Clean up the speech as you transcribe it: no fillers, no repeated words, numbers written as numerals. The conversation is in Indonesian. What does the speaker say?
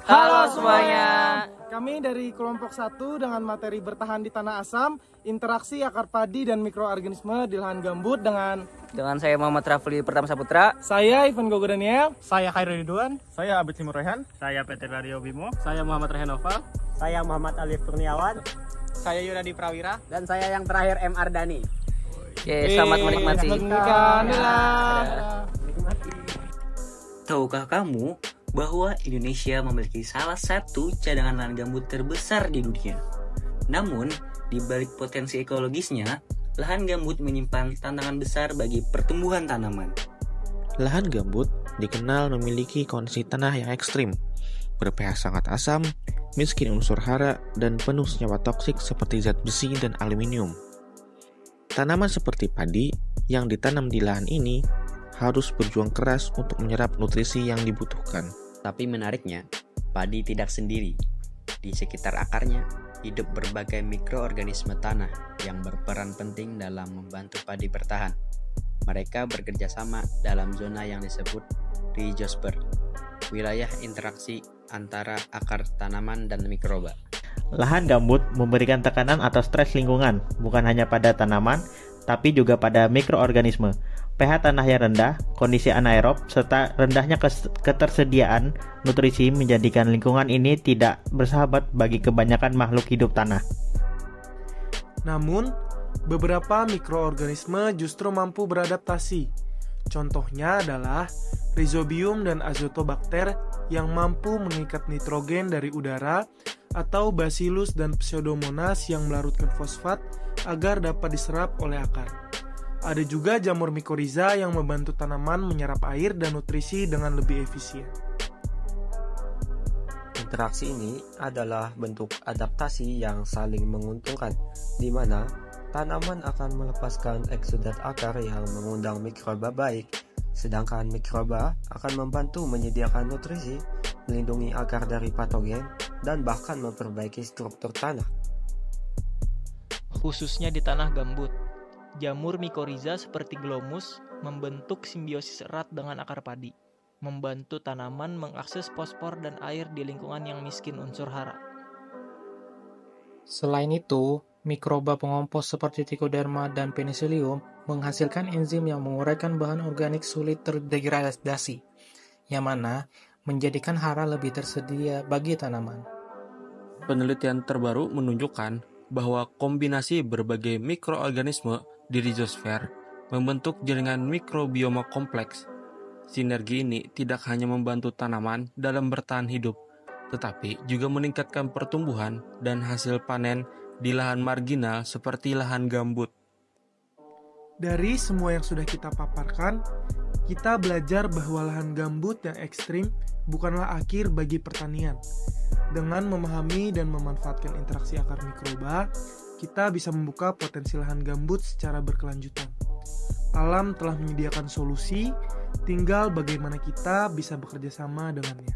Halo semuanya. Kami dari kelompok 1 dengan materi bertahan di tanah asam, interaksi akar padi dan mikroorganisme di lahan gambut dengan saya Muhammad Rafli Pertama Saputra. saya Ivan Gogo Daniel, Saya Khairul Ridwan, Saya Abid Timur Rehan. saya Peter Dario Bimo, Saya Muhammad Rehanova. Saya Muhammad Alif Kurniawan. saya Yunadi Prawira, Dan saya yang terakhir M. Ardani. Oke, selamat menikmati. Tahukah kamu bahwa Indonesia memiliki salah satu cadangan lahan gambut terbesar di dunia? Namun, di balik potensi ekologisnya, lahan gambut menyimpan tantangan besar bagi pertumbuhan tanaman. Lahan gambut dikenal memiliki kondisi tanah yang ekstrim, ber-pH sangat asam, miskin unsur hara, dan penuh senyawa toksik seperti zat besi dan aluminium. Tanaman seperti padi yang ditanam di lahan ini harus berjuang keras untuk menyerap nutrisi yang dibutuhkan. Tapi menariknya, padi tidak sendiri. Di sekitar akarnya, hidup berbagai mikroorganisme tanah yang berperan penting dalam membantu padi bertahan. Mereka bekerja sama dalam zona yang disebut rhizosfer, wilayah interaksi antara akar tanaman dan mikroba. Lahan gambut memberikan tekanan atau stres lingkungan, bukan hanya pada tanaman, tapi juga pada mikroorganisme. pH tanah yang rendah, kondisi anaerob, serta rendahnya ketersediaan nutrisi menjadikan lingkungan ini tidak bersahabat bagi kebanyakan makhluk hidup tanah. Namun, beberapa mikroorganisme justru mampu beradaptasi. Contohnya adalah Rhizobium dan Azotobacter yang mampu mengikat nitrogen dari udara, atau Bacillus dan Pseudomonas yang melarutkan fosfat agar dapat diserap oleh akar. Ada juga jamur mikoriza yang membantu tanaman menyerap air dan nutrisi dengan lebih efisien. Interaksi ini adalah bentuk adaptasi yang saling menguntungkan, di mana tanaman akan melepaskan eksudat akar yang mengundang mikroba baik, sedangkan mikroba akan membantu menyediakan nutrisi, melindungi akar dari patogen, dan bahkan memperbaiki struktur tanah. Khususnya di tanah gambut, jamur mikoriza seperti glomus membentuk simbiosis erat dengan akar padi, membantu tanaman mengakses fosfor dan air di lingkungan yang miskin unsur hara. Selain itu, mikroba pengompos seperti Trichoderma dan Penicillium menghasilkan enzim yang menguraikan bahan organik sulit terdegradasi, yang mana menjadikan hara lebih tersedia bagi tanaman. Penelitian terbaru menunjukkan bahwa kombinasi berbagai mikroorganisme di rhizosfer membentuk jaringan mikrobioma kompleks. Sinergi ini tidak hanya membantu tanaman dalam bertahan hidup, tetapi juga meningkatkan pertumbuhan dan hasil panen di lahan marginal seperti lahan gambut. Dari semua yang sudah kita paparkan, kita belajar bahwa lahan gambut yang ekstrim bukanlah akhir bagi pertanian. Dengan memahami dan memanfaatkan interaksi akar mikroba, kita bisa membuka potensi lahan gambut secara berkelanjutan. Alam telah menyediakan solusi, tinggal bagaimana kita bisa bekerja sama dengannya.